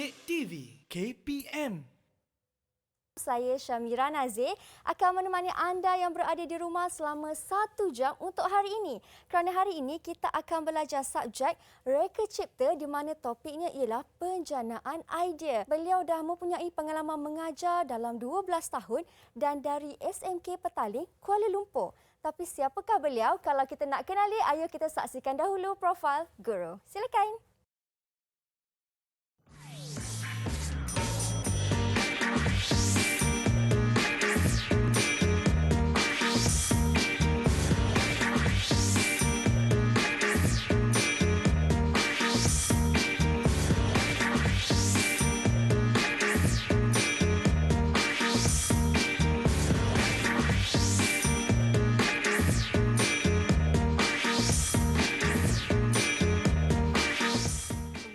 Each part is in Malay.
Didik TV KPM. Saya Syamira Nazir akan menemani anda yang berada di rumah selama 1 jam untuk hari ini. Kerana hari ini kita akan belajar subjek Reka Cipta di mana topiknya ialah penjanaan idea. Beliau dah mempunyai pengalaman mengajar dalam 12 tahun dan dari SMK Petaling, Kuala Lumpur. Tapi siapakah beliau? Kalau kita nak kenali, ayo kita saksikan dahulu profil guru. Silakan.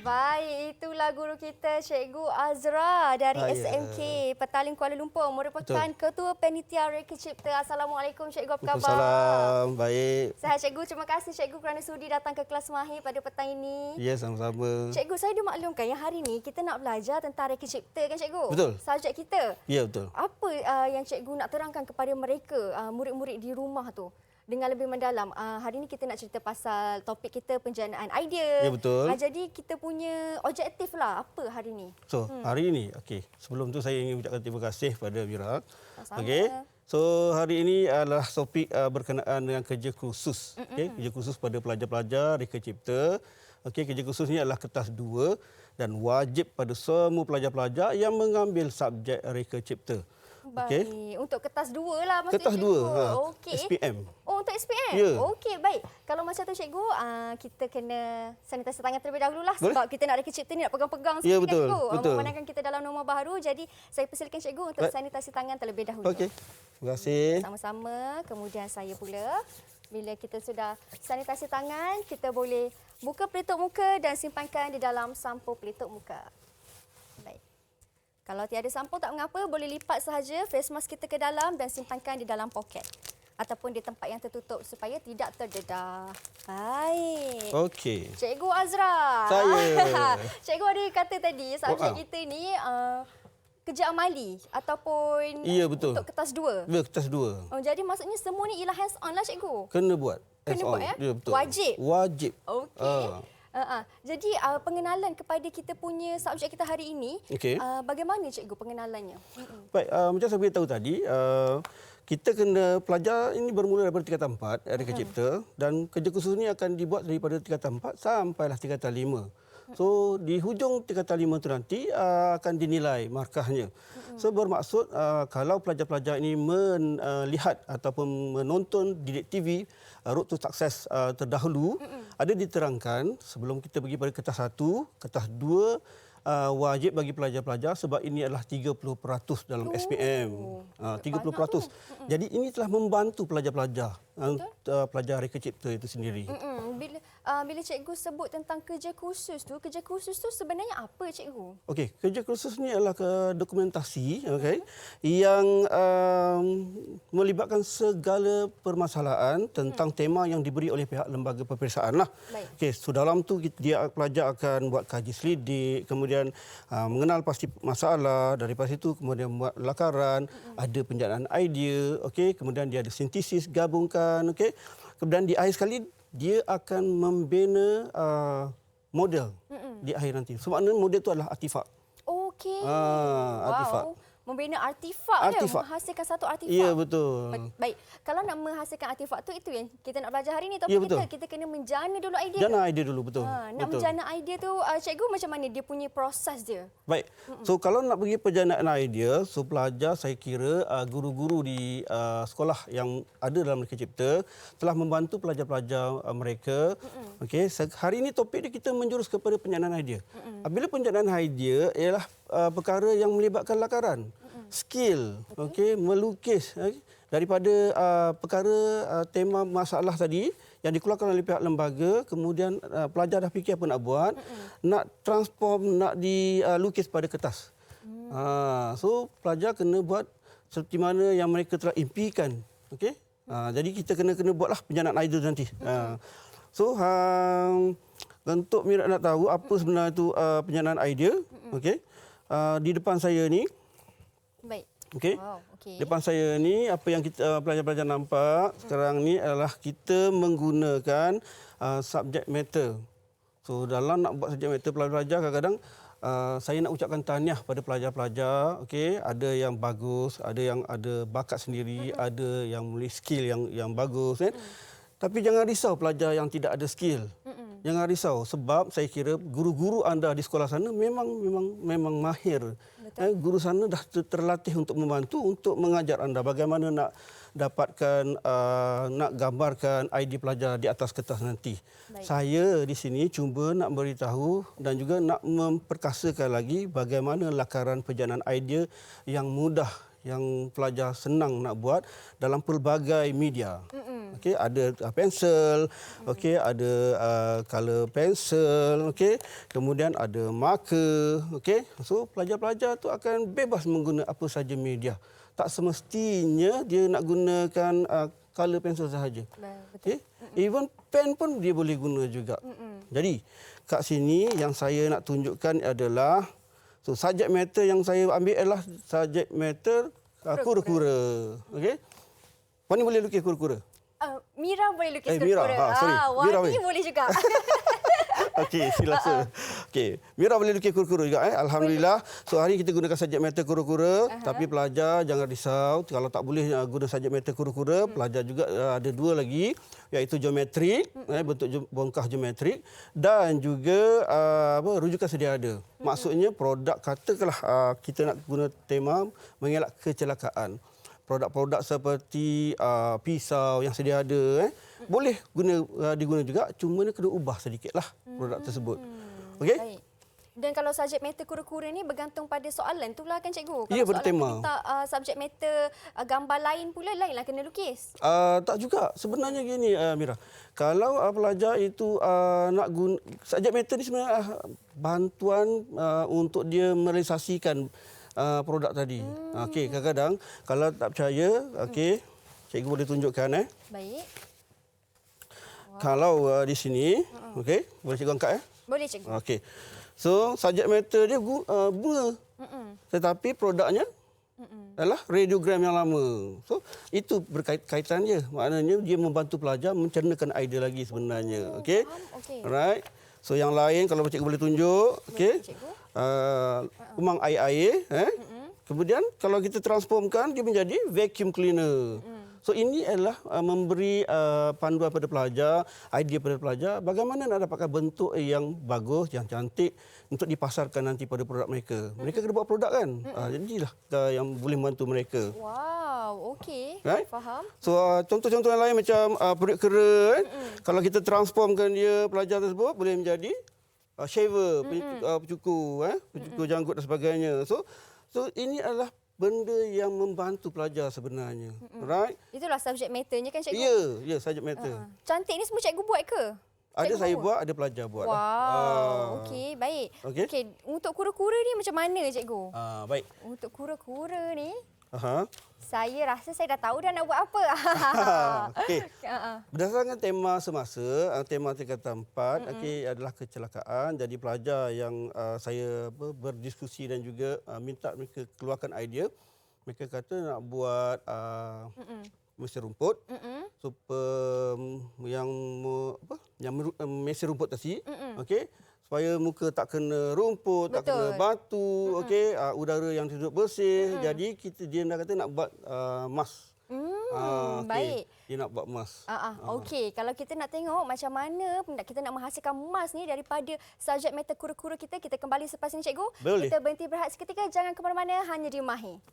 Baik, itulah guru kita Cikgu Azra dari SMK Petaling Kuala Lumpur, merupakan Ketua Panitia Reka Cipta. Assalamualaikum Cikgu, apa khabar? Waalaikumsalam, baik. Sehat Cikgu, terima kasih Cikgu kerana sudi datang ke kelas Mahir pada petang ini. Ya, sama-sama. Cikgu, saya dimaklumkan yang hari ini kita nak belajar tentang Reka Cipta kan Cikgu? Betul. Subjek kita. Ya, betul. Apa yang Cikgu nak terangkan kepada mereka, murid-murid di rumah tu? Dengan lebih mendalam, hari ini kita nak cerita pasal topik kita penjanaan idea. Ya, betul. Jadi kita punya objektif lah apa hari ini. So, hari ini, sebelum tu saya ingin ucapkan terima kasih pada Mira. Sama-sama. So, hari ini adalah topik berkenaan dengan kerja khusus. Kerja khusus pada pelajar-pelajar Reka Cipta. Kerja khusus ini adalah kertas 2 dan wajib pada semua pelajar-pelajar yang mengambil subjek Reka Cipta. Baik. Untuk kertas 2 lah maksudnya. Kertas 2, Okey. SPM. Oh, untuk SPM? Ya. Okey, baik. Kalau macam tu cikgu, kita kena sanitasi tangan terlebih dahulu lah. Boleh? Sebab kita nak Reka Cipta ni nak pegang-pegang Ya, sikit betul, kan cikgu. betul. Memandangkan kita dalam norma baru. Jadi saya persilakan cikgu untuk sanitasi tangan terlebih dahulu. Okey. Terima kasih. Sama-sama. Kemudian saya pula. Bila kita sudah sanitasi tangan, kita boleh buka pelitup muka dan simpankan di dalam sampul pelitup muka. Baik. Kalau tiada sampul tak mengapa, boleh lipat sahaja face mask kita ke dalam dan simpankan di dalam poket ataupun di tempat yang tertutup supaya tidak terdedah. Baik. Okey. Cikgu Azra. Saya. Cikgu ada kata tadi subjek kita ni kerja amali ataupun Ya, betul. untuk kertas 2. Ya, kertas 2. Oh, jadi maksudnya semua ni ialah hands on lah cikgu. Kena buat. Kena buat, Ya, betul. Wajib? Wajib. Okey. Jadi pengenalan kepada kita punya subjek kita hari ini, Okey. bagaimana cikgu pengenalannya? Baik, macam saya beritahu tadi, kita kena pelajar ini bermula daripada tingkatan 4 Reka Cipta dan kerja khusus ini akan dibuat daripada tingkatan 4 sampailah tingkatan 5. So di hujung tingkatan 5 itu nanti akan dinilai markahnya. So bermaksud kalau pelajar-pelajar ini melihat ataupun menonton Didik TV Road to Success terdahulu, ada diterangkan sebelum kita pergi pada kertas 1, kertas 2 wajib bagi pelajar-pelajar sebab ini adalah 30% dalam SPM. 30%. Jadi ini telah membantu pelajar-pelajar, pelajar Reka Cipta itu sendiri. Bila cikgu sebut tentang kerja khusus tu sebenarnya apa cikgu? Okey, kerja khusus ni adalah dokumentasi yang melibatkan segala permasalahan tentang tema yang diberi oleh pihak lembaga peperiksaan lah. Okey, so dalam tu dia pelajar akan buat kaji selidik, kemudian mengenal pasti masalah, daripada situ kemudian buat lakaran, ada penjanaan idea, kemudian dia ada sintesis, gabungkan, kemudian di akhir sekali dia akan membina model di akhir nanti. Sebab model itu adalah artifak. Okey. Artifak. Wow. Membina artifak. Menghasilkan satu artifak. Ya, betul. Baik. Kalau nak menghasilkan artifak tu, itu yang kita nak belajar hari ni. Tapi kita kena menjana dulu idea Jana idea dulu, betul. Nak menjana idea tu, cikgu macam mana dia punya proses dia? Baik. So kalau nak pergi penjanaan idea, so pelajar saya kira guru-guru di sekolah yang ada dalam Reka Cipta telah membantu pelajar-pelajar mereka. Hari ini topik dia kita menjurus kepada penjanaan idea. Bila penjanaan idea ialah perkara yang melibatkan lakaran, skill, melukis daripada perkara tema masalah tadi yang dikeluarkan oleh pihak lembaga, kemudian pelajar dah fikir apa nak buat, nak transform, nak dilukis pada kertas. So pelajar kena buat seperti mana yang mereka telah impikan. Jadi kita kena buatlah penjanaan idea nanti. So untuk Mira nak tahu apa sebenarnya itu penyanaan idea, okey. Di depan saya ni, Baik. okey. Wow, okey. Depan saya ni apa yang kita pelajar-pelajar nampak sekarang ni adalah kita menggunakan subject matter. So dalam nak buat subject matter pelajar-pelajar kadang-kadang saya nak ucapkan tahniah pada pelajar-pelajar, okey, ada yang bagus, ada yang ada bakat sendiri, ada yang memiliki skill yang bagus kan. Tapi jangan risau pelajar yang tidak ada skill. Jangan risau sebab saya kira guru-guru anda di sekolah sana memang mahir. Guru sana dah terlatih untuk membantu untuk mengajar anda bagaimana nak dapatkan nak gambarkan ID pelajar di atas kertas nanti. Baik. Saya di sini cuba nak beritahu dan juga nak memperkasakan lagi bagaimana lakaran perjalanan idea yang mudah yang pelajar senang nak buat dalam pelbagai media. Okey, ada pensel, okey, ada color pensel, okey, kemudian ada marker, okey. So pelajar-pelajar tu akan bebas menggunakan apa saja media. Tak semestinya dia nak gunakan color pensel sahaja. Betul. Okay? Even pen pun dia boleh guna juga. Jadi kat sini yang saya nak tunjukkan adalah subject matter yang saya ambil adalah subject matter kura-kura. Okey. Puan ni boleh lukis kura-kura? Mira boleh lukis Mira. kura-kura. Sorry. Wah, Mira ni boleh juga. Okey, silasa. Okey, Mira boleh lukis kura-kura juga Alhamdulillah. So hari kita gunakan subject matter kura-kura, tapi pelajar jangan risau kalau tak boleh guna subject matter kura-kura, pelajar juga ada dua lagi iaitu geometrik, bentuk bongkah geometrik dan juga rujukan sedia ada. Maksudnya produk katakanlah kita nak guna tema mengelak kecelakaan. Produk-produk seperti pisau yang sedia ada boleh diguna juga, cuma kena ubah sedikitlah produk tersebut. Okey? Baik. Dan kalau subjek matter kura-kura ni bergantung pada soalan tu lah kan cikgu? Ya, Kalau bertema. soalan tu minta subjek matter gambar lain pula, lainlah kena lukis. Tak juga. Sebenarnya gini Mira. Kalau pelajar itu nak guna subjek matter ni sebenarnya bantuan untuk dia merealisasikan produk tadi. Okey, kadang-kadang kalau tak percaya, okey, cikgu boleh tunjukkan Baik. Kalau di sini, okey, boleh cikgu angkat Boleh cikgu. Okey. So, subject matter dia bunga. Tetapi produknya adalah radiogram yang lama. So, itu berkaitan dia. Maknanya dia membantu pelajar mencernakan idea lagi sebenarnya. Okey. Okey. Alright. So, yang lain kalau cikgu boleh tunjuk, okey. Cikgu. Umang air-air, kemudian kalau kita transformkan dia menjadi vacuum cleaner. So ini adalah memberi panduan pada pelajar, idea pada pelajar bagaimana nak dapatkan bentuk yang bagus, yang cantik untuk dipasarkan nanti pada produk mereka. Mereka kena buat produk kan. Jadilah yang boleh membantu mereka. Wow, okey. Right? Faham. So contoh-contoh yang lain macam perut kera, kalau kita transformkan dia pelajar tersebut boleh menjadi shaver, pencukur janggut dan sebagainya. So ini adalah benda yang membantu pelajar sebenarnya. Right? Itulah subjek matternya kan cikgu? Ya, subject matter. Cantik ni semua cikgu buat ke? Ada Cikgu saya bawa? buat, ada pelajar buat. Wow, okey, baik. Okey. Untuk kura-kura ni macam mana cikgu? Baik. Untuk kura-kura ni, Aha. saya rasa saya dah tahu dah nak buat apa. Okey. Berdasarkan tema semasa, tema tingkatan 4 adalah kecelakaan. Jadi pelajar yang saya berdiskusi dan juga minta mereka keluarkan idea. Mereka kata nak buat mesin rumput. Mesin rumput tadi. Okey. Supaya muka tak kena rumput, tak kena batu, okey, udara yang duduk bersih. Jadi dia nak kata nak buat mask. Baik. Dia nak buat mask. Okey, kalau kita nak tengok macam mana kita nak menghasilkan mask ni daripada subjek matter kura-kura kita kembali selepas ini cikgu. Boleh. Kita berhenti berehat seketika, jangan ke mana-mana, hanya di Mahir.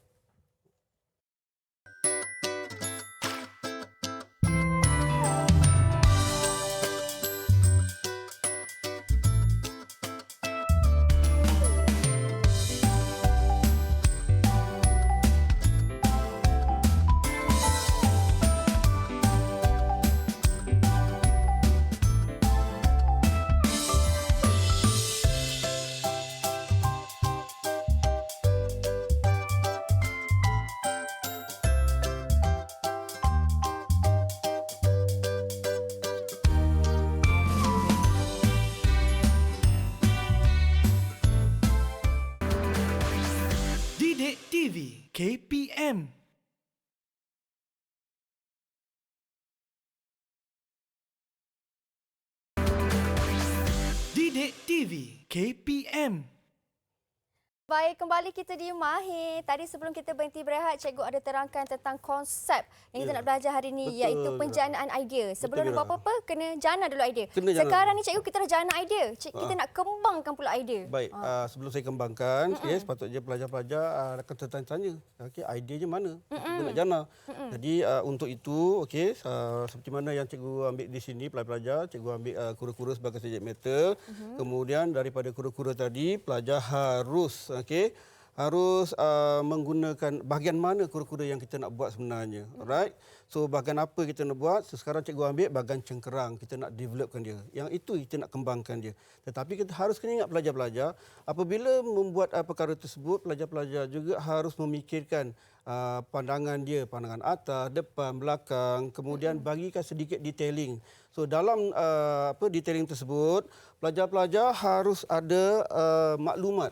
Didik TV KPM. Baik, kembali kita di Mahir. Tadi sebelum kita berhenti berehat, cikgu ada terangkan tentang konsep yang kita nak belajar hari ini, Betul. iaitu penjanaan idea. Sebelum nak buat apa-apa, kena jana dulu idea. Kena jana Sekarang ni cikgu kita dah jana idea. Kita nak kembangkan pula idea. Baik, sebelum saya kembangkan, sepatutnya pelajar-pelajar akan tertanya-tanya, idenya mana? Kita nak jana. Jadi untuk itu, seperti mana yang cikgu ambil di sini, pelajar-pelajar, cikgu ambil kura-kura sebagai subjek matter. Kemudian daripada kura-kura tadi, pelajar harus menggunakan bahagian mana kura-kura yang kita nak buat sebenarnya. Alright. So bahagian apa kita nak buat? So, sekarang cikgu ambil bahagian cengkerang. Kita nak developkan dia. Yang itu kita nak kembangkan dia. Tetapi kita harus kena ingat pelajar-pelajar, apabila membuat perkara tersebut, pelajar-pelajar juga harus memikirkan pandangan dia, pandangan atas, depan, belakang, kemudian bagikan sedikit detailing. So dalam detailing tersebut, pelajar-pelajar harus ada maklumat.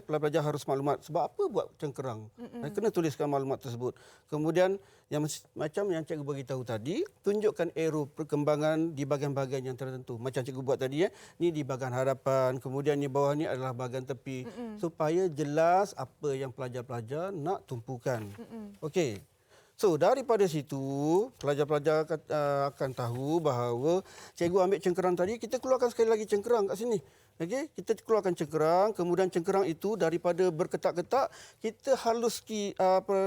Pelajar-pelajar harus maklumat. Sebab apa buat cengkerang? Kena tuliskan maklumat tersebut. Kemudian yang macam yang cikgu beritahu tadi, tunjukkan arrow perkembangan di bahagian-bahagian yang tertentu. Macam cikgu buat tadi, ni di bahagian hadapan, kemudian di bawah ni adalah bahagian tepi. Supaya jelas apa yang pelajar-pelajar nak tumpukan. Okey. So daripada situ, pelajar-pelajar akan tahu bahawa cikgu ambil cengkerang tadi, kita keluarkan sekali lagi cengkerang kat sini. Okey, kita keluarkan cengkerang, kemudian cengkerang itu daripada berketak-ketak, kita halus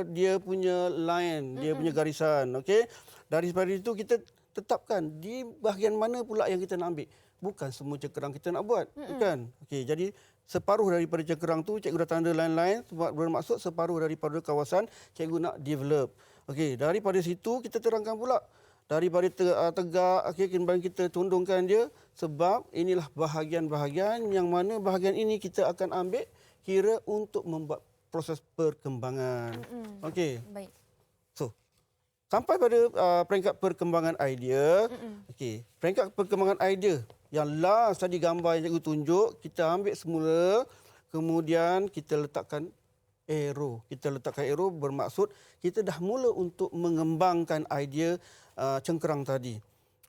dia punya line, dia punya garisan. Okey. Daripada itu kita tetapkan di bahagian mana pula yang kita nak ambil. Bukan semua cengkerang kita nak buat, bukan. Okey, jadi separuh daripada cengkerang tu cikgu dah tanda line-line, bermaksud separuh daripada kawasan cikgu nak develop. Okey, daripada situ kita terangkan pula. Daripada tegak, kemudian kita tundungkan dia, sebab inilah bahagian-bahagian yang mana bahagian ini kita akan ambil kira untuk membuat proses perkembangan. Okey. Baik. So, sampai pada peringkat perkembangan idea. Okey, peringkat perkembangan idea yang last tadi gambar yang cikgu tunjuk, kita ambil semula, kemudian kita letakkan arrow. Kita letakkan arrow bermaksud kita dah mula untuk mengembangkan idea cengkerang tadi.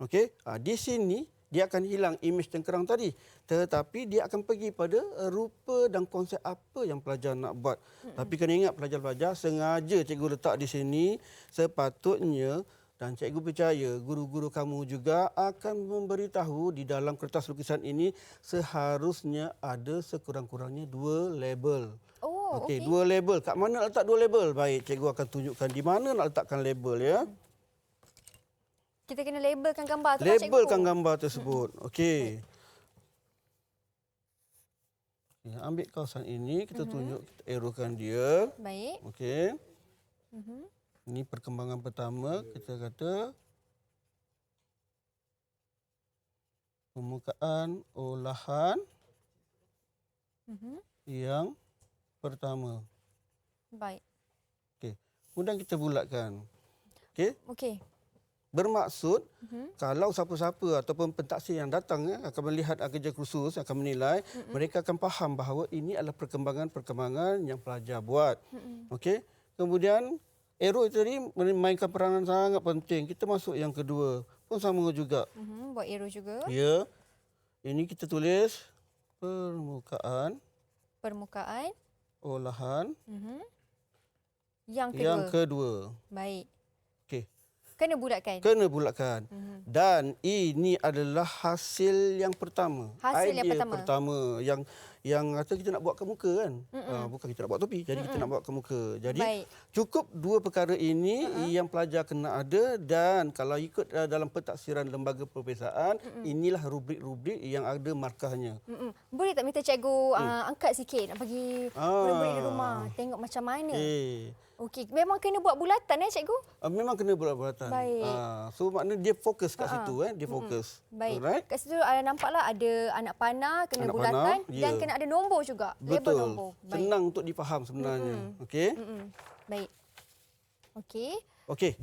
Okey, di sini dia akan hilang imej cengkerang tadi, tetapi dia akan pergi pada rupa dan konsep apa yang pelajar nak buat. Tapi kena ingat pelajar-pelajar, sengaja cikgu letak di sini, sepatutnya, dan cikgu percaya guru-guru kamu juga akan memberitahu di dalam kertas lukisan ini seharusnya ada sekurang-kurangnya 2 label. Oh, okey, 2 label. Kat mana nak letak 2 label? Baik, cikgu akan tunjukkan di mana nak letakkan label ya. Kita kena labelkan gambar tu, labelkan gambar tersebut. Okey. Ambil kawasan ini, kita tunjuk, kita arrowkan dia. Baik. Okey. Ini perkembangan pertama, kita kata permukaan olahan yang pertama. Baik. Okey. Kemudian kita bulatkan. Okey. Okey. Bermaksud kalau siapa-siapa ataupun pentaksir yang datang akan melihat kerja kursus, akan menilai, mereka akan faham bahawa ini adalah perkembangan-perkembangan yang pelajar buat. Okey. Kemudian arrow tadi memainkan peranan sangat penting. Kita masuk yang kedua pun sama juga. Buat arrow juga. Ya. Ini kita tulis permukaan olahan yang kedua. Baik. Okey. Kena bulatkan. Kena bulatkan. Dan ini adalah hasil yang pertama. Hasil idea yang pertama. Yang kata kita nak buat ke muka kan. Bukan kita nak buat topi. Jadi kita nak buat ke muka. Jadi Baik. cukup 2 perkara ini yang pelajar kena ada, dan kalau ikut dalam pentaksiran lembaga perpesaan, inilah rubrik-rubrik yang ada markahnya. Boleh tak minta cikgu angkat sikit nak bagi murid-murid di rumah tengok macam mana? Okey, memang kena buat bulatan cikgu? Memang kena bulat-bulatan. Baik. So maknanya dia fokus kat situ dia fokus. Baik. Alright? Kat situ nampaklah ada anak panah, kena Anak bulatan panah, dan ya. kena ada nombor juga. Label Betul. nombor. Baik. Senang untuk difaham sebenarnya. Okey. Baik. Okey. Okey.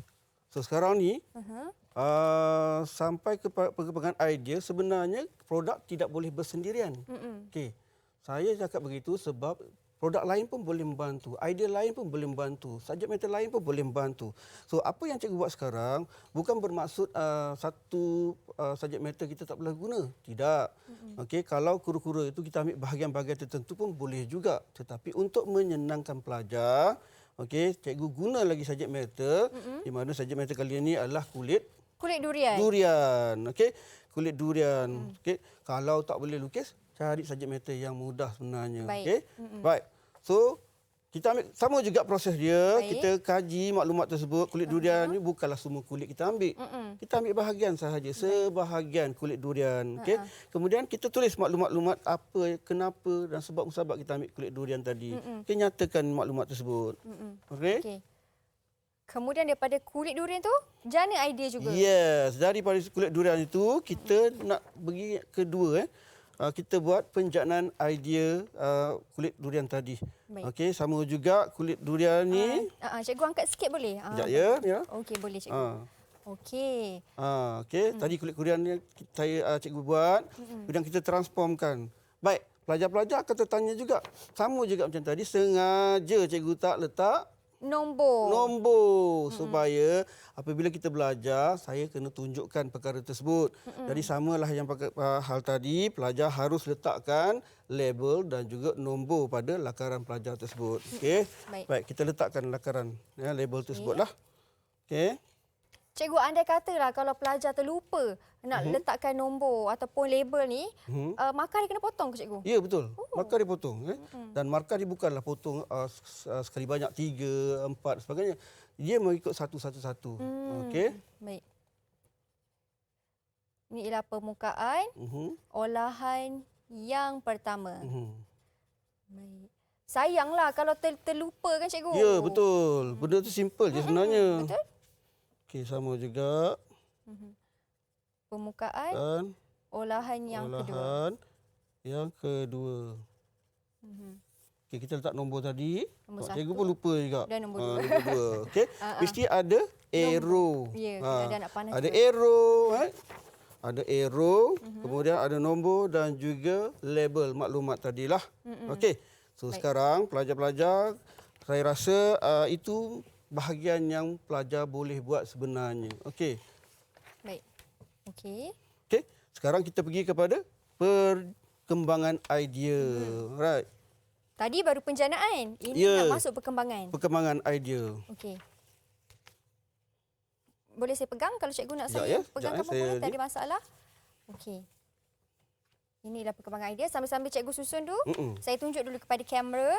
So sekarang ni sampai ke perkembangan idea, sebenarnya produk tidak boleh bersendirian. Okey. Saya cakap begitu sebab produk lain pun boleh membantu, idea lain pun boleh membantu, subjek matter lain pun boleh membantu. So apa yang cikgu buat sekarang bukan bermaksud satu subjek matter kita tak boleh guna. Tidak. Okey, kalau kura-kura itu kita ambil bahagian-bahagian tertentu pun boleh juga. Tetapi untuk menyenangkan pelajar, okey, cikgu guna lagi subjek matter di mana subjek matter kali ini adalah kulit Durian. durian. Okey, kulit durian. Okey, kalau tak boleh lukis, cari subjek matter yang mudah sebenarnya. Baik. Okey. Baik. So, kita ambil sama juga proses dia, Baik. kita kaji maklumat tersebut. Kulit durian ni bukanlah semua kulit kita ambil. Kita ambil bahagian sahaja, sebahagian kulit durian. Okey. Kemudian kita tulis maklumat-maklumat apa, kenapa dan sebab-sebab kita ambil kulit durian tadi. Kita nyatakan maklumat tersebut. Okey. Okey. Kemudian daripada kulit durian tu, jana idea juga. Yes, daripada kulit durian itu kita nak pergi kedua kita buat penjanaan idea kulit durian tadi. Baik. Okey, sama juga kulit durian ni. Cikgu angkat sikit boleh? Sekejap ya. Okey, boleh cikgu. Okey. Okey, tadi kulit durian ni cikgu buat. Kemudian kita transformkan. Baik, pelajar-pelajar akan tertanya juga. Sama juga macam tadi, sengaja cikgu tak letak nombor supaya apabila kita belajar saya kena tunjukkan perkara tersebut. Jadi samalah yang hal tadi, pelajar harus letakkan label dan juga nombor pada lakaran pelajar tersebut. Okey. Baik, kita letakkan lakaran label tersebutlah. Okey. Cikgu, andai katalah kalau pelajar terlupa nak letakkan nombor ataupun label ni, markah dia kena potong ke cikgu? Ya, betul. Markah dipotong. Dan markah dia bukanlah potong sekali banyak 3, 4 sebagainya. Dia mengikut satu-satu. Okey. Baik. Ini ialah permukaan olahan yang pertama. Baik. Sayanglah kalau terlupa kan cikgu? Ya, betul. Benda tu simple je sebenarnya. Betul. Okey, sama juga. Permukaan Dan olahan yang kedua. yang kedua. Okey, kita letak nombor tadi. Nombor Cikgu satu. pun lupa juga. Dan nombor dua. Nombor dua. Okey. Mesti ada arrow. Ya, ada anak panah Ada juga. arrow. Ada arrow, kemudian ada nombor dan juga label maklumat tadilah. Okey. So sekarang pelajar-pelajar saya rasa itu bahagian yang pelajar boleh buat sebenarnya. Okey. Baik. Okey. Okey. Sekarang kita pergi kepada perkembangan idea. Right. Tadi baru penjanaan. Ini Ya. nak masuk perkembangan. Perkembangan idea. Okey. Boleh saya pegang kalau cikgu nak Sekejap saya ya, pegang sekejap kamu ya, boleh, saya tak ada masalah. Okey. Inilah perkembangan idea. Sambil-sambil cikgu susun tu, saya tunjuk dulu kepada kamera.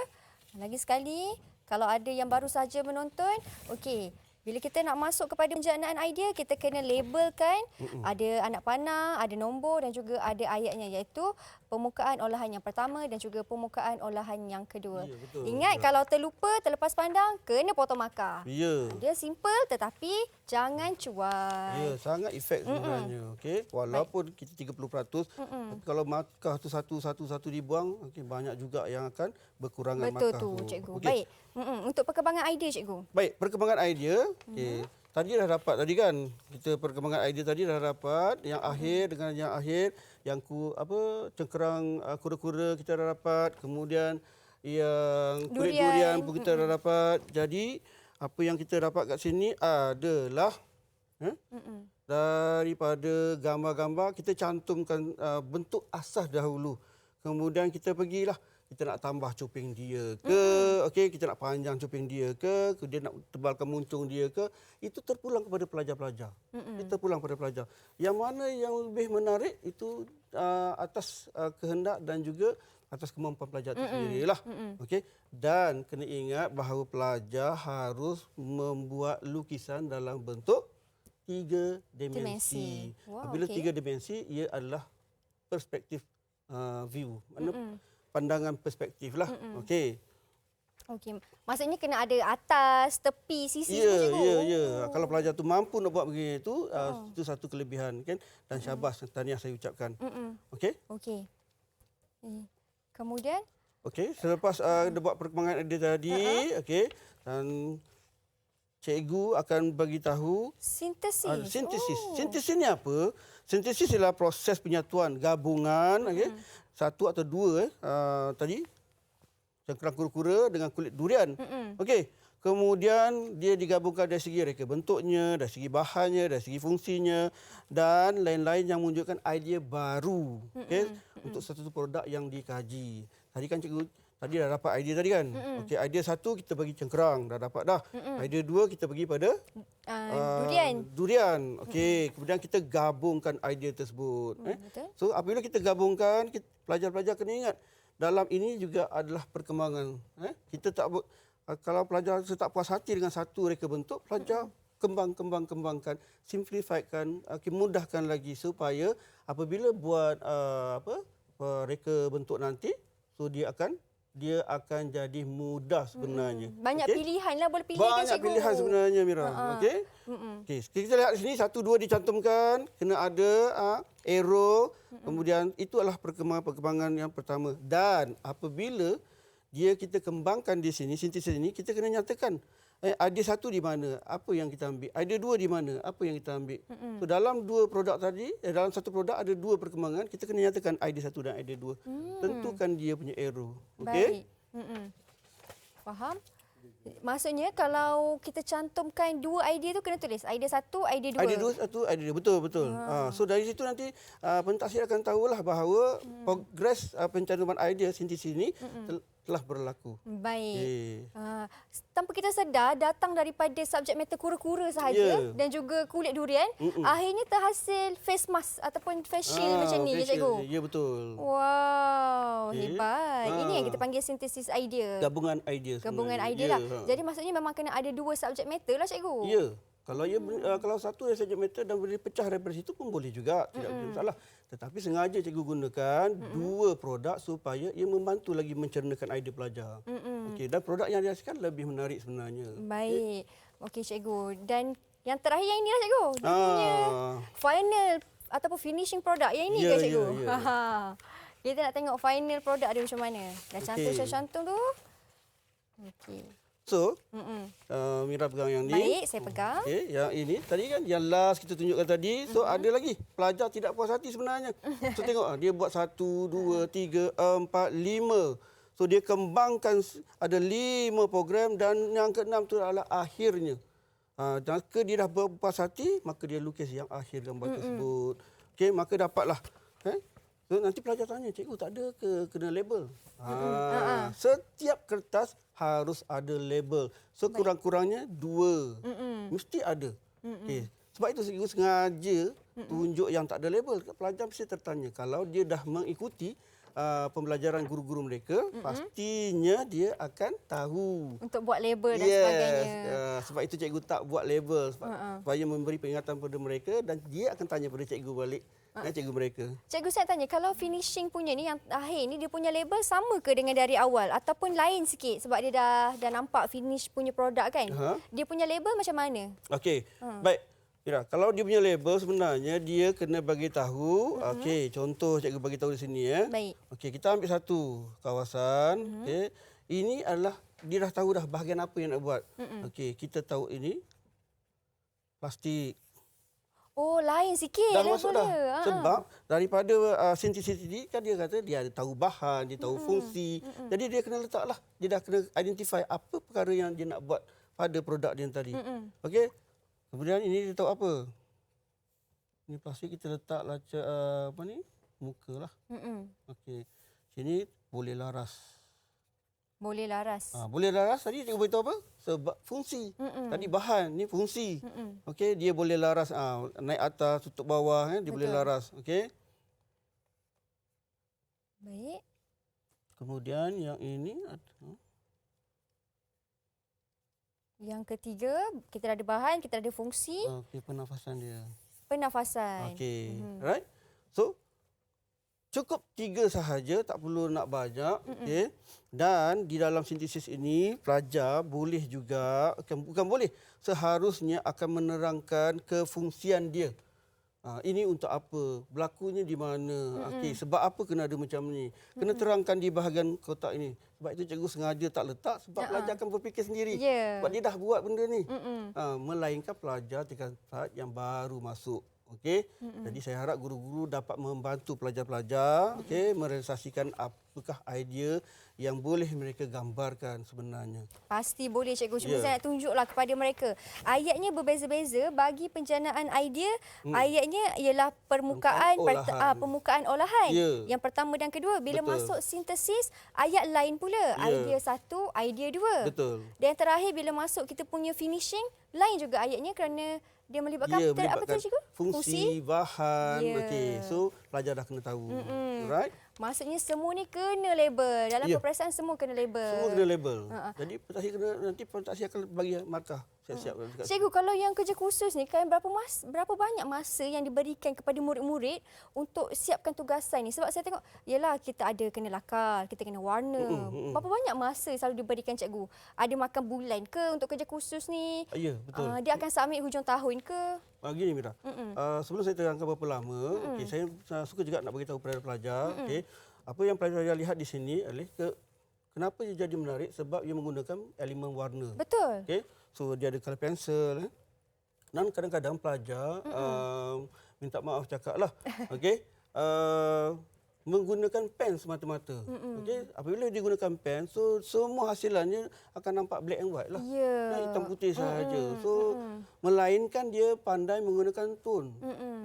Lagi sekali, kalau ada yang baru saja menonton, okey. Bila kita nak masuk kepada penjanaan idea, kita kena labelkan ada anak panah, ada nombor dan juga ada ayatnya, iaitu permukaan olahan yang pertama dan juga permukaan olahan yang kedua. Ya, betul. Ingat, kalau terlupa, terlepas pandang, kena potong markah. Ya. Dia simple tetapi jangan cuai. Ya, sangat efek sebenarnya. Okey, walaupun kita 30%, tapi kalau markah tu satu-satu dibuang, okey banyak juga yang akan berkurangan Betul markah tu, tu. cikgu. Okey. Baik. Untuk perkembangan idea, cikgu. Baik, perkembangan idea. Okey. Tadi dah dapat tadi kan. Kita perkembangan idea tadi dah dapat, yang akhir dengan yang akhir, yang cengkerang kura-kura kita dah dapat, kemudian yang kulit durian pun kita dah dapat. Jadi apa yang kita dapat kat sini adalah daripada gambar-gambar kita cantumkan bentuk asas dahulu. Kemudian kita pergilah, kita nak tambah cuping dia ke, okey, kita nak panjang cuping dia ke, kemudian nak tebalkan muncung dia ke, itu terpulang kepada pelajar-pelajar. Itu terpulang kepada pelajar. Yang mana yang lebih menarik itu atas kehendak dan juga atas kemampuan pelajar itu sendirilah. Okey. Dan kena ingat bahawa pelajar harus membuat lukisan dalam bentuk 3 dimensi. Wow, Apabila okey. 3 dimensi, ia adalah perspektif view. Pandangan perspektif lah. Okey. Okey. Maksudnya kena ada atas, tepi, sisi Ya, semua, cikgu. ya. Kalau pelajar tu mampu nak buat begini itu, itu satu kelebihan kan. Dan syabas, tahniah saya ucapkan. Okey. Okey. Kemudian Okey, selepas dia buat perkembangan idea tadi, okey, dan cikgu akan bagi tahu sintesis. sintesis. Oh. Sintesis ni apa? Sintesis ialah proses penyatuan gabungan, okey. Satu atau dua tadi cengkerang kura-kura dengan kulit durian. Okey. Kemudian dia digabungkan dari segi reka bentuknya, dari segi bahannya, dari segi fungsinya dan lain-lain yang menunjukkan idea baru. Okey. Untuk satu produk yang dikaji. Tadi kan cikgu tadi dah dapat idea tadi kan. Okey, idea satu kita bagi cengkerang, dah dapat dah. Idea dua kita bagi pada Durian. Durian. Okey, kemudian kita gabungkan idea tersebut. Betul. So apabila kita gabungkan, pelajar-pelajar kena ingat dalam ini juga adalah perkembangan. Kita tak kalau pelajar tak puas hati dengan satu reka bentuk, pelajar kembangkan, simplifikan, mudahkan lagi supaya apabila buat reka bentuk nanti, so dia akan jadi mudah sebenarnya. Banyak pilihan lah, boleh pilih kan Banyak cikgu? pilihan sebenarnya Mira. Okey. Okey, kita lihat di sini 1 2 dicantumkan, kena ada arrow, kemudian itu adalah perkembangan yang pertama. Dan apabila kita kembangkan di sini, sintesis ini, kita kena nyatakan idea satu di mana, apa yang kita ambil. Idea dua di mana, apa yang kita ambil. So, dalam dua produk tadi, dalam satu produk ada dua perkembangan, kita kena nyatakan idea satu dan idea dua. Tentukan dia punya arrow. Okey? Baik. Faham? Maksudnya kalau kita cantumkan dua idea tu kena tulis idea satu, idea dua. Idea dua, satu idea dua. Betul. So dari situ nanti pentasir akan tahulah bahawa progres pencantuman idea sintesis ini telah berlaku. Baik. Tanpa kita sedar, datang daripada subjek matter kura-kura sahaja dan juga kulit durian, akhirnya terhasil face mask ataupun face shield macam ni, face cikgu. shield. Ya, betul. Wow, hebat. Ini yang kita panggil sintesis idea. Gabungan idea. Gabungan idea lah. Jadi maksudnya memang kena ada dua subjek matter lah, cikgu. Ya. Kalau satu subjek matter dan boleh pecah daripada situ pun boleh juga, tidak ada masalah. Tetapi sengaja cikgu gunakan dua produk supaya ia membantu lagi mencernakan idea pelajar. Okey, dan produk yang dihasilkan lebih menarik sebenarnya. Baik. Okey, cikgu. Dan yang terakhir yang ini lah, cikgu. Dia punya final ataupun finishing product. Yang ini ke, cikgu? Kita nak tengok final product dia macam mana. Dah cantum tu. Okey. So, Mira pegang yang ni. Baik, saya pegang. Okey, yang ini tadi kan yang last kita tunjukkan tadi. So ada lagi pelajar tidak puas hati sebenarnya. So tengok dia buat 1 2 3 4 5. So dia kembangkan ada 5 program dan yang keenam tu adalah akhirnya. Jika dia dah berpuas hati, maka dia lukis yang akhir gambar tersebut. Okey, maka dapatlah. So nanti pelajar tanya, cikgu tak ada ke kena label? Setiap kertas harus ada label. So kurang-kurangnya 2. Mesti ada. Okay. Sebab itu cikgu sengaja tunjuk yang tak ada label. Pelajar mesti tertanya. Kalau dia dah mengikuti pembelajaran guru-guru mereka, pastinya dia akan tahu. Untuk buat label dan sebagainya. Sebab itu cikgu tak buat label. Supaya memberi peringatan pada mereka dan dia akan tanya pada cikgu balik. Cikgu mereka. Cikgu, saya tanya, kalau finishing punya ni, yang akhir ni, dia punya label sama ke dengan dari awal? Ataupun lain sikit sebab dia dah nampak finish punya produk kan? Dia punya label macam mana? Okey, baik. Mira, kalau dia punya label sebenarnya dia kena bagi tahu. Okey, contoh cikgu bagi tahu di sini ya. Baik. Okey, kita ambil satu kawasan. Okey, ini adalah dia dah tahu dah bahagian apa yang nak buat. Okey, kita tahu ini plastik. Oh, lain sikit Dah label masuk dah. dia. Sebab daripada sintesis ini kan dia kata dia ada tahu bahan, dia tahu fungsi. Jadi dia kena letaklah. Dia dah kena identify apa perkara yang dia nak buat pada produk dia tadi. Okey. Kemudian ini dia tahu apa? Ini plastik kita letaklah muka lah. Okey. Sini boleh laras. Boleh laras. Boleh laras tadi cikgu beritahu apa? Sebab fungsi. Tadi bahan, ni fungsi. Okey, dia boleh laras naik atas, tutup bawah dia boleh laras. Okey. Baik. Kemudian yang ini Yang ketiga, kita ada bahan, kita ada fungsi. Okey, pernafasan dia. Pernafasan. Okey. Right? So cukup 3 sahaja, tak perlu nak banyak. Okey. Dan di dalam sintesis ini pelajar boleh juga, bukan boleh, seharusnya akan menerangkan kefungsian dia. Ini untuk apa? Berlakunya di mana? Okey, sebab apa kena ada macam ni? Kena terangkan di bahagian kotak ini. Sebab itu cikgu sengaja tak letak sebab pelajar akan berfikir sendiri. Sebab dia dah buat benda ni. Melainkan pelajar tingkat yang baru masuk. Okey. Jadi saya harap guru-guru dapat membantu pelajar-pelajar merealisasikan apakah idea yang boleh mereka gambarkan sebenarnya. Pasti boleh cikgu. Cuma Ya. saya nak tunjuklah kepada mereka. Ayatnya berbeza-beza bagi penjanaan idea. Ayatnya ialah permukaan Olahan. permukaan olahan. Ya. Yang pertama dan kedua. Bila Betul. masuk sintesis, ayat lain pula. Ya. Idea satu, idea dua. Betul. Dan yang terakhir bila masuk kita punya finishing, lain juga ayatnya kerana dia melibatkan, apa melibatkan tu cikgu? fungsi, bahan. Ya. Okey. So pelajar dah kena tahu. Right? Maksudnya semua ni kena label. Dalam Ya. peperiksaan semua kena label. Semua kena label. Jadi pentadhir kena nanti pentadhir akan bagi markah. Siap-siap. Cikgu, kalau yang kerja khusus ni kan berapa banyak masa yang diberikan kepada murid-murid untuk siapkan tugasan ni? Sebab saya tengok, yelah kita ada kena lakar, kita kena warna. Berapa banyak masa selalu diberikan cikgu? Ada makan bulan ke untuk kerja khusus ni? Ya, betul. Dia akan submit hujung tahun ke? Gini Mira, sebelum saya terangkan berapa lama, saya suka juga nak beritahu kepada pelajar, apa yang pelajar lihat di sini adalah kenapa dia jadi menarik sebab ia menggunakan elemen warna. Betul. Okay? So dia ada colour pencil. Dan kadang-kadang pelajar minta maaf cakap lah. Okay? Menggunakan pen semata-mata. Okey, apabila digunakan pen, so semua hasilannya akan nampak black and white lah. Ya. Hitam putih sahaja. So melainkan dia pandai menggunakan tone.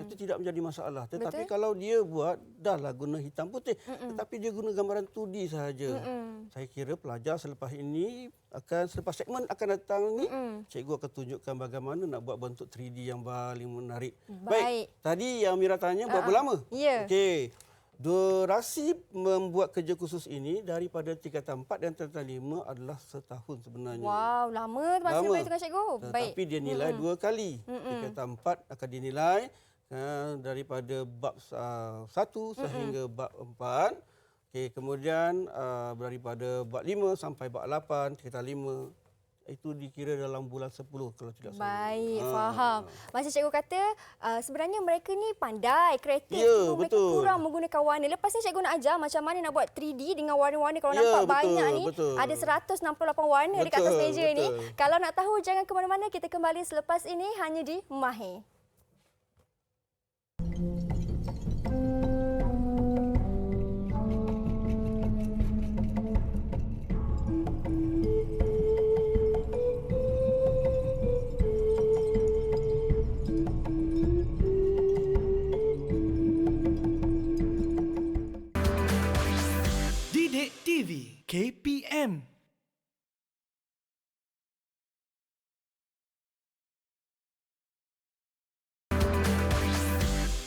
Itu tidak menjadi masalah. Tetapi kalau dia buat dahlah guna hitam putih, tetapi dia guna gambaran 2D sahaja. Saya kira pelajar selepas ini selepas segmen akan datang ni, cikgu akan tunjukkan bagaimana nak buat bentuk 3D yang paling menarik. Baik. Tadi yang Mira tanya berapa lama? Ya. Okey. Durasi membuat kerja khusus ini daripada tingkatan 4 dan tingkatan 5 adalah setahun sebenarnya. Wow, lama masa boleh tengok cikgu. Baik. Tetapi dia nilai 2 kali. Tingkatan 4 akan dinilai daripada bab 1 sehingga bab 4. Okey, kemudian daripada bab 5 sampai bab 8, tingkatan 5. Itu dikira dalam bulan 10 kalau tidak salah. Baik, faham. Macam cikgu kata, sebenarnya mereka ni pandai, kreatif. Ya, Cuma mereka betul. kurang menggunakan warna. Lepas ni cikgu nak ajar macam mana nak buat 3D dengan warna-warna. Kalau Ya, nampak betul, banyak ni, betul. ada 168 warna dekat atas Betul, meja ni. betul. Kalau nak tahu, jangan ke mana-mana. Kita kembali selepas ini hanya di Mahir. Didik TV KPM.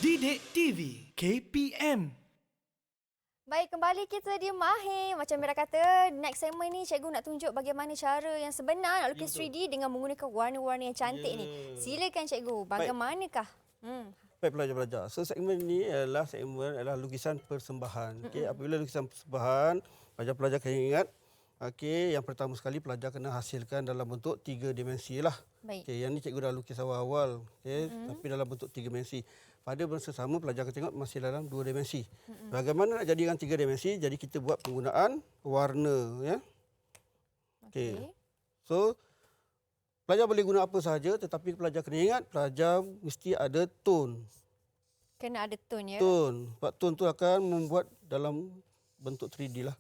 Didik TV KPM. Baik, kembali kita di Mahir. Macam Mira kata, next segment ni cikgu nak tunjuk bagaimana cara yang sebenar nak lukis 3D dengan menggunakan warna-warna yang cantik ni. Silakan cikgu, bagaimanakah? Baik pelajar-pelajar. So segmen ini adalah lukisan persembahan. Okey, apabila lukisan persembahan, pelajar-pelajar kena ingat, okey, yang pertama sekali pelajar kena hasilkan dalam bentuk 3 dimensi lah. Baik. Okey, yang ni cikgu dah lukis awal-awal, okey, tapi dalam bentuk 3 dimensi. Pada masa sama pelajar akan tengok masih dalam 2 dimensi. Bagaimana nak jadikan 3 dimensi? Jadi kita buat penggunaan warna, ya. Okey. So pelajar boleh guna apa sahaja, tetapi pelajar kena ingat pelajar mesti ada tone. Kena ada tone ya. Tone. Sebab tone tu akan membuat dalam bentuk 3D lah.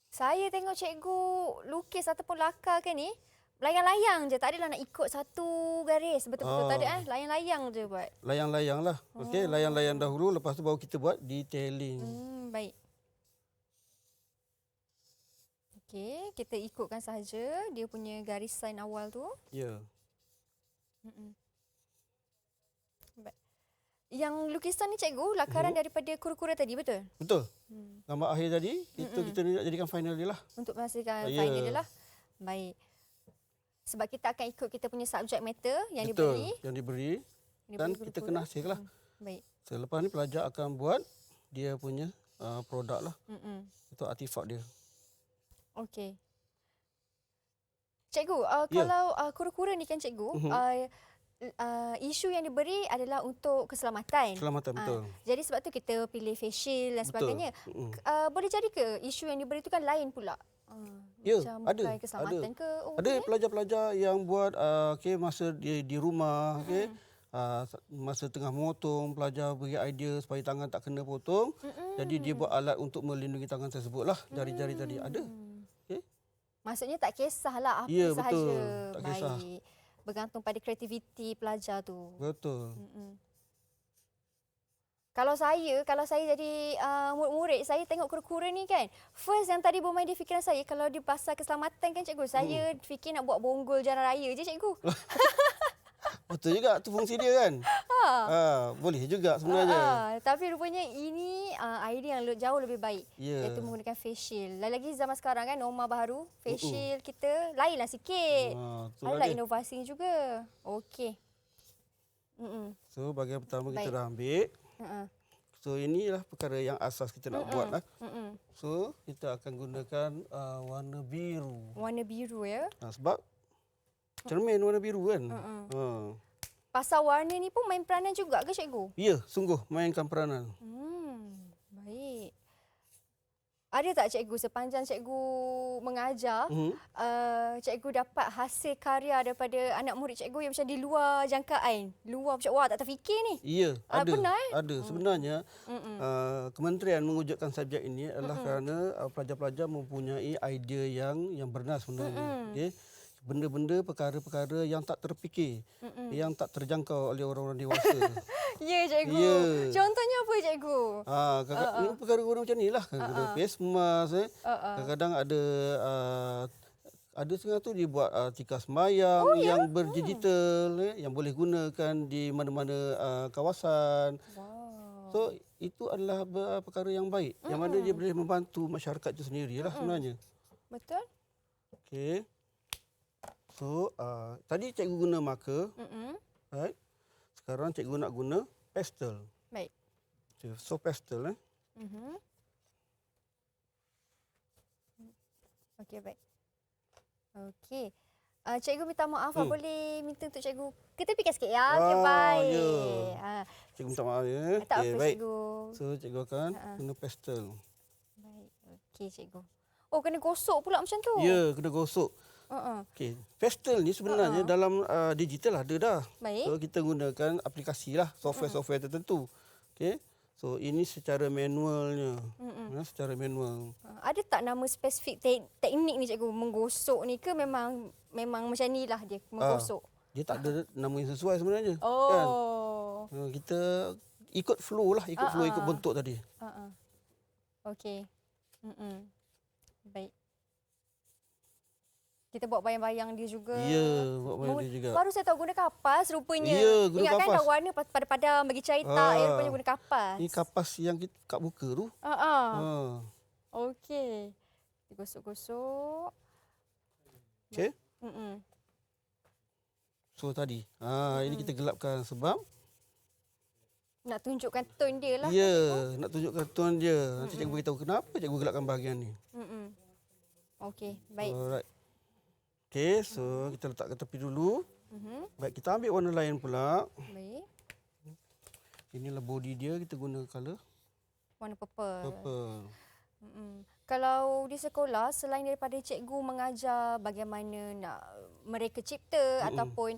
Saya tengok cikgu lukis ataupun lakar ke ni, layang-layang je. Tak adalah nak ikut satu garis. Betul-betul tak ada layang-layang je buat. Layang-layang lah. Okey, layang-layang dahulu, lepas tu baru kita buat detailing. Baik. Okey, kita ikutkan sahaja dia punya garisan awal tu. Ya. Baik. Yang lukisan ni cikgu, lakaran daripada kura-kura tadi, betul? Betul. Gambar akhir tadi, itu kita nak jadikan final dia lah. Untuk memastikan Ya. final dia lah. Baik. Sebab kita akan ikut kita punya subject matter yang Betul, diberi. yang diberi. Diberi Dan kura-kura. kita kena hasilkan lah. Baik. Selepas ni pelajar akan buat dia punya produk lah. Itu artifak dia. Okey. Cikgu, Ya. kalau kura-kura ni kan cikgu, isu yang diberi adalah untuk keselamatan. Keselamatan, betul. Jadi sebab tu kita pilih face shield dan Betul. sebagainya. Boleh jadi ke isu yang diberi tu kan lain pula? Ya, macam ada. bukan keselamatan ke? Oh, Ada pelajar-pelajar yang buat masa di rumah, masa tengah memotong, pelajar beri idea supaya tangan tak kena potong. Jadi dia buat alat untuk melindungi tangan tersebut lah, jari-jari tadi ada. Okey. Maksudnya tak kisahlah apa Ya, sahaja. betul. Tak kisah. Baik. Bergantung pada kreativiti pelajar tu. Betul. Kalau saya jadi murid-murid, saya tengok kura-kura ni kan. First yang tadi bermain di fikiran saya, kalau di pasal keselamatan kan cikgu, saya fikir nak buat bonggol jalan raya je cikgu. Betul juga tu fungsi dia kan. Boleh juga sebenarnya. Tapi rupanya ini idea yang jauh lebih baik. Ya. Iaitu menggunakan face shield. Lagi zaman sekarang kan, norma baru, face shield kita lainlah sikit. Itulah Adalah dia. inovasi juga. Okey. So bahagian pertama kita Baik. dah ambil. So inilah perkara yang asas kita nak buat lah. So kita akan gunakan warna biru. Warna biru ya. Sebab cermin warna biru kan. Pasal warna ni pun main peranan juga ke cikgu? Ya, sungguh mainkan peranan. Baik. Ada tak cikgu sepanjang cikgu mengajar, cikgu dapat hasil karya daripada anak murid cikgu yang macam di luar jangkaan? Luar macam, wah tak terfikir ni. Ya, ada. Benar Ada. Sebenarnya kementerian mewujudkan subjek ini adalah kerana pelajar-pelajar mempunyai idea yang benar sebenarnya. Okey. Benda-benda, perkara-perkara yang tak terfikir, yang tak terjangkau oleh orang-orang dewasa. Ya cikgu. Ya. Contohnya apa cikgu? Ini perkara guna macam ni lah. Guna face mask. Kadang-kadang ada setengah tu dia buat tikas mayang yang berdigital, yang boleh gunakan di mana-mana kawasan. So itu adalah perkara yang baik. Yang mana dia boleh membantu masyarakat itu sendirilah sebenarnya. Betul? Okey. So tadi cikgu guna marker. Right? Sekarang cikgu nak guna pastel. Baik. So pastel Okey, baik. Okey. Cikgu minta maaf, boleh minta untuk cikgu ketepikan sikit ya. Okey, baik. Ya. Cikgu minta maaf ya. Tak Okey, apa baik. cikgu. So cikgu akan guna pastel. Baik. Okey cikgu. Oh, kena gosok pula macam tu. Ya, kena gosok. Okey, pastel ni sebenarnya dalam digital ada dah. Baik. So kita gunakan aplikasi lah, software-software tertentu. Okey. So ini secara manualnya. Secara manual. Ada tak nama spesifik teknik ni cikgu menggosok ni ke memang macam ni lah dia menggosok? Dia tak ada nama yang sesuai sebenarnya. Oh. Kan? Kita ikut flow lah, ikut flow, ikut bentuk tadi. Okey. Baik. Kita buat bayang-bayang dia juga. Ya, buat bayang dia juga. Baru saya tahu guna kapas rupanya. Ya, guna Ingatkan kapas. dah warna padam bagi cari tak. Rupanya guna kapas. Ini kapas yang kita kat buka tu. Okey. Digosok-gosok. Okey. So tadi, ini kita gelapkan sebab nak tunjukkan tone dia lah. ya, nak tunjukkan tone dia. Nanti cikgu beritahu kenapa cikgu gelapkan bahagian ni. Okey, baik. Alright. Okey, so kita letak ke tepi dulu. Baik, kita ambil warna lain pula. Baik. Inilah body dia, kita guna colour Warna purple. purple. Kalau di sekolah, selain daripada cikgu mengajar bagaimana nak mereka cipta ataupun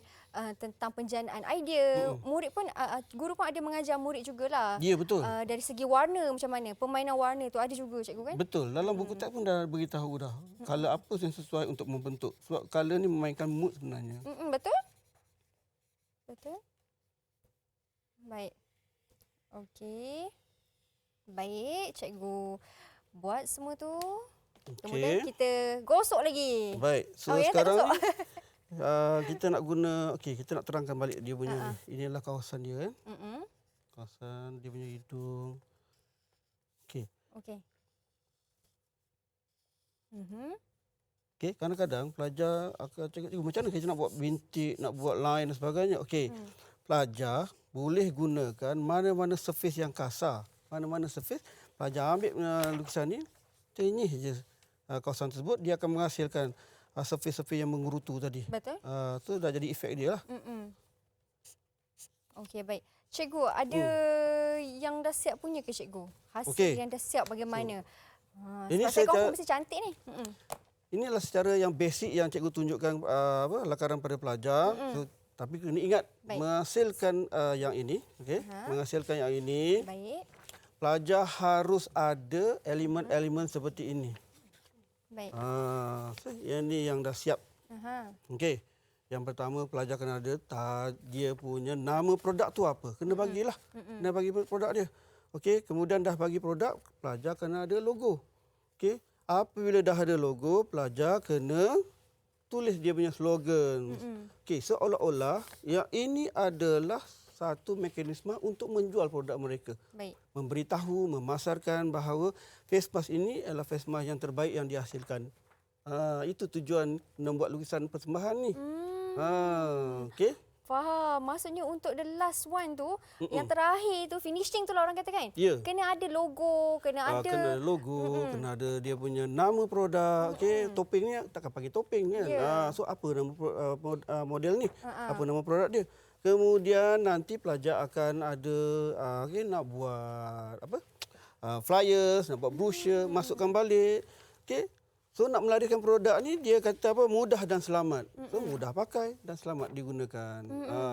tentang penjanaan idea, murid pun guru pun ada mengajar murid jugalah. Ya, betul. Dari segi warna macam mana, permainan warna tu ada juga cikgu kan? Betul. Dalam buku teks pun dah beritahu dah. Colour apa yang sesuai untuk membentuk. Sebab colour ni memainkan mood sebenarnya. Betul? Betul? Baik. Okey. Baik, cikgu buat semua tu. Kemudian kita gosok lagi. Baik. So ya, tak sekarang gosok. ni kita nak guna, kita nak terangkan balik dia punya ni. Inilah kawasan dia kan. Kawasan dia punya hidung. Okey. Okey. Okey, kadang-kadang pelajar akan cakap, macam mana kita nak buat bintik, nak buat line dan sebagainya. Okey. Pelajar boleh gunakan mana-mana surface yang kasar. Mana-mana surface, pelajar ambil lukisan ni, tenyih je kawasan tersebut, dia akan menghasilkan surface-surface yang mengerutu tadi. Betul? Tu dah jadi efek dia lah. Okey, baik. Cikgu, ada yang dah siap punya ke cikgu? Hasil Okey. yang dah siap bagaimana? Ini sebab saya saya confirm mesti cantik ni. inilah secara yang basic yang cikgu tunjukkan lakaran pada pelajar. So, tapi kena ingat menghasilkan yang ini, okey. Menghasilkan yang ini. Baik. Pelajar harus ada elemen-elemen seperti ini. Baik. So yang ni yang dah siap. Okey. Yang pertama pelajar kena ada dia punya nama produk tu apa. Kena bagilah. Kena bagi produk dia. Okey, kemudian dah bagi produk, pelajar kena ada logo. Okey. Apabila dah ada logo, pelajar kena tulis dia punya slogan. Okey, seolah-olah yang ini adalah satu mekanisme untuk menjual produk mereka. Baik. Memberitahu, memasarkan bahawa face mask ini adalah face mask yang terbaik yang dihasilkan. Itu tujuan membuat lukisan persembahan ni. Okey. Faham. Maksudnya untuk the last one tu, yang terakhir tu, finishing tu lah orang kata kan? Ya. Kena ada logo, kena ada... Kena logo, kena ada dia punya nama produk. Okey, topengnya takkan pakai topeng kan. So apa nama model ni? Apa nama produk dia? Kemudian nanti pelajar akan ada nak buat flyers, nak buat brochure, masukkan balik. Okey. So nak melarikan produk ni dia kata mudah dan selamat. So mudah pakai dan selamat digunakan.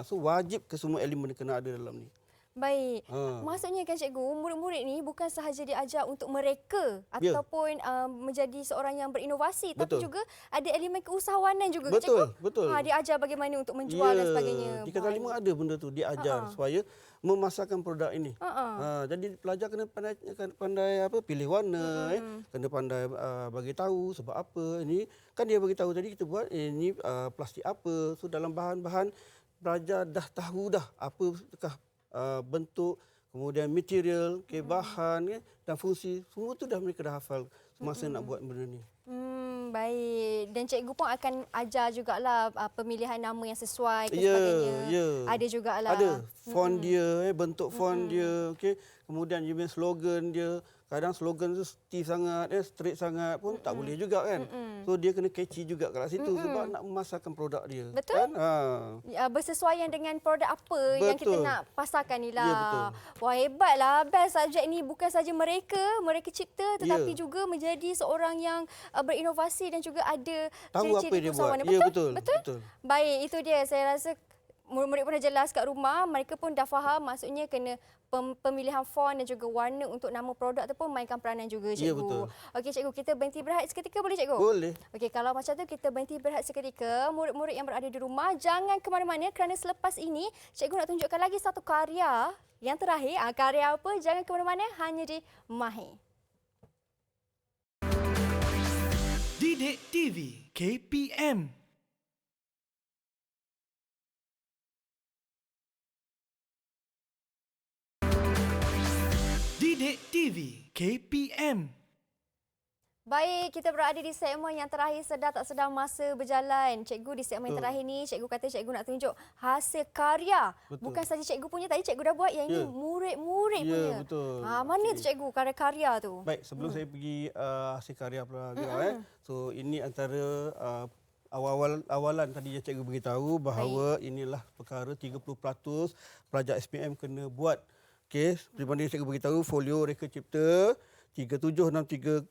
So wajib ke semua elemen kena ada dalam ni. Baik. Maksudnya kan cikgu, murid-murid ni bukan sahaja diajar untuk mereka ataupun menjadi seorang yang berinovasi, tapi juga ada elemen keusahawanan juga ke cikgu? Betul. Diajar bagaimana untuk menjual dan sebagainya. Di kata 5 ada benda tu diajar supaya memasarkan produk ini. Jadi pelajar kena pandai pilih warna, kena pandai bagi tahu sebab apa ini. Kan dia bagi tahu tadi kita buat ini plastik apa. So dalam bahan-bahan pelajar dah tahu dah apakah bentuk, kemudian material, bahan dan fungsi. Semua tu dah mereka dah hafal semasa nak buat benda ni. Baik. Dan cikgu pun akan ajar jugalah pemilihan nama yang sesuai dan sebagainya. Ada jugalah. Ada font dia, bentuk font dia, okey. Kemudian dia punya slogan dia. Kadang slogan tu stiff sangat, straight sangat pun tak boleh juga kan. So dia kena catchy juga kat situ sebab nak memasarkan produk dia. Betul. Kan? Bersesuaian dengan produk apa yang kita nak pasarkan ni lah. Ya, betul. Wah, hebatlah. Best subjek ni bukan saja mereka cipta tetapi juga menjadi seorang yang berinovasi dan juga ada tahu ciri-ciri apa dia buat. keusahawanan. Ya, Betul? betul. Baik, itu dia. Saya rasa murid-murid pun dah jelas kat rumah, mereka pun dah faham maksudnya kena pemilihan font dan juga warna untuk nama produk tu pun mainkan peranan juga cikgu. Ya, betul. Okey cikgu, kita berhenti berehat seketika boleh cikgu? Boleh. Okey, kalau macam tu kita berhenti berehat seketika. Murid-murid yang berada di rumah jangan ke mana-mana kerana selepas ini cikgu nak tunjukkan lagi satu karya yang terakhir. Karya apa? Jangan ke mana-mana, hanya di Mahir. Didik TV KPM. Didik TV KPM. Baik, kita berada di segmen yang terakhir sedar tak sedar masa berjalan. Cikgu, di segmen terakhir ni, cikgu kata cikgu nak tunjuk hasil karya. Betul. Bukan saja cikgu punya, tadi cikgu dah buat, yang ini murid-murid punya. Ya, betul. Mana tu cikgu, karya-karya tu? Baik, sebelum saya pergi hasil karya pelajar, so ini antara awalan tadi yang cikgu beritahu bahawa inilah perkara 30% pelajar SPM kena buat. Okey, seperti mana cikgu beritahu, folio Reka Cipta 3763/2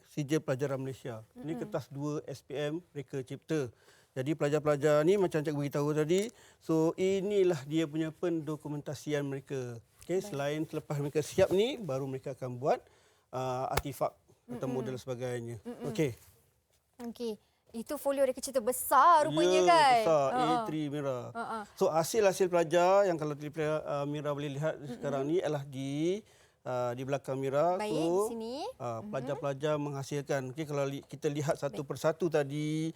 Sijil Pelajaran Malaysia. Ini kertas 2 SPM Reka Cipta. Jadi pelajar-pelajar ni macam cikgu beritahu tadi, so inilah dia punya pendokumentasian mereka. Okey, selain selepas mereka siap ni baru mereka akan buat artifak atau model sebagainya. Okey. Okey. Itu folio Reka Cipta besar rupanya kan? Besar. A3 Mira. So hasil pelajar yang kalau Mira boleh lihat sekarang ni adalah di belakang Mira. Baik, so, di sini. Pelajar-pelajar menghasilkan. Okay, kalau kita lihat satu persatu tadi,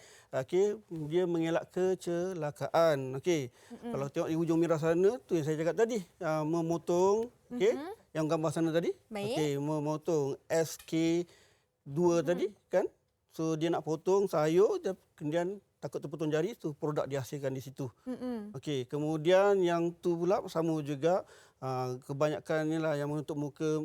dia mengelak kecelakaan. Okay. Kalau tengok di hujung Mira sana, tu yang saya cakap tadi, memotong. Okay. Yang gambar sana tadi. Okay, memotong SK2 tadi kan. So dia nak potong sayur, kemudian takut terpotong jari, tu produk dihasilkan di situ. Okey, kemudian yang tu pula sama juga, kebanyakan inilah yang menutup muka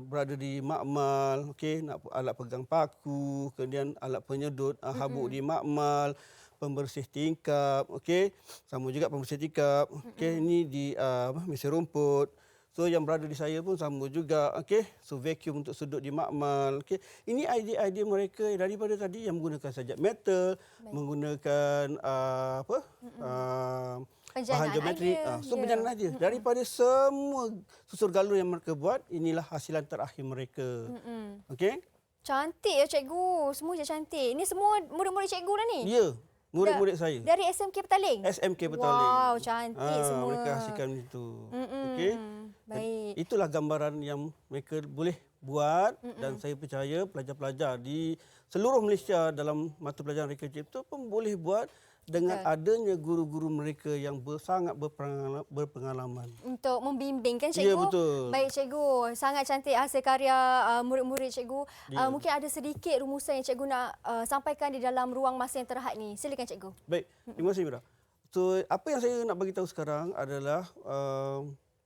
berada di makmal, okey, nak alat pegang paku, kemudian alat penyedut habuk di makmal, pembersih tingkap, okey, sama juga pembersih tingkap. Okey, ini di mesin rumput. So yang berada di saya pun sama juga. Okey, so vacuum untuk sudut di makmal. Okey, ini idea-idea mereka daripada tadi yang menggunakan sajak metal, menggunakan bahan geometrik. So berjalan aja. Daripada semua susur galur yang mereka buat, inilah hasilan terakhir mereka. Okey? Cantik ya cikgu. Semua je cantik. Ini semua murid-murid cikgu dah ni? Ya, murid-murid saya. Dari SMK Petaling? SMK Petaling. Wow, cantik semua. Mereka hasilkan itu. Okey? Baik. Itulah gambaran yang mereka boleh buat dan saya percaya pelajar-pelajar di seluruh Malaysia dalam mata pelajaran Reka Cipta pun boleh buat dengan adanya guru-guru mereka yang sangat berpengalaman. Untuk membimbing kan cikgu? Ya, betul. Baik cikgu, sangat cantik hasil karya murid-murid cikgu. Ya. Mungkin ada sedikit rumusan yang cikgu nak sampaikan di dalam ruang masa yang terhad ni. Silakan cikgu. Baik, terima kasih Mira. So apa yang saya nak bagi tahu sekarang adalah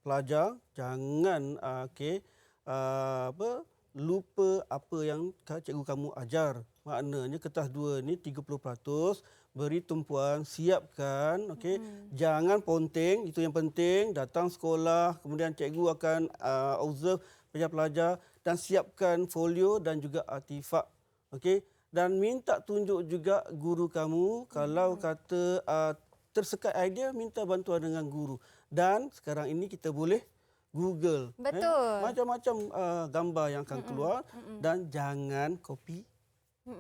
pelajar jangan lupa apa yang cikgu kamu ajar. Maknanya kertas 2 ni 30%, beri tumpuan, siapkan, okey. Jangan ponteng, itu yang penting. Datang sekolah, kemudian cikgu akan observe pelajar-pelajar dan siapkan folio dan juga artifak. Okey. Dan minta tunjuk juga guru kamu kalau kata tersekat idea, minta bantuan dengan guru. Dan sekarang ini kita boleh Google. Betul. Macam-macam gambar yang akan keluar dan jangan copy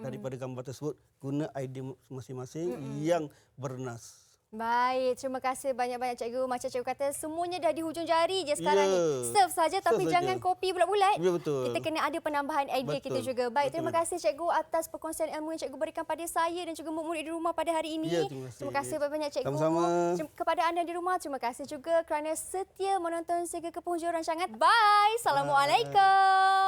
daripada gambar tersebut. Guna idea masing-masing yang bernas. Baik, terima kasih banyak-banyak cikgu. Macam cikgu kata, semuanya dah di hujung jari je sekarang ni. Serve saja tapi Serve jangan saja. copy bulat-bulat. Ya, betul. Kita kena ada penambahan idea kita Betul. juga. Baik, terima Betul. kasih cikgu atas perkongsian ilmu yang cikgu berikan pada saya dan juga murid di rumah pada hari ini. Ya, terima kasih. Terima kasih banyak-banyak cikgu. Sama-sama. Kepada anda di rumah, terima kasih juga kerana setia menonton sehingga ke penghujung rancangan. Bye. Assalamualaikum.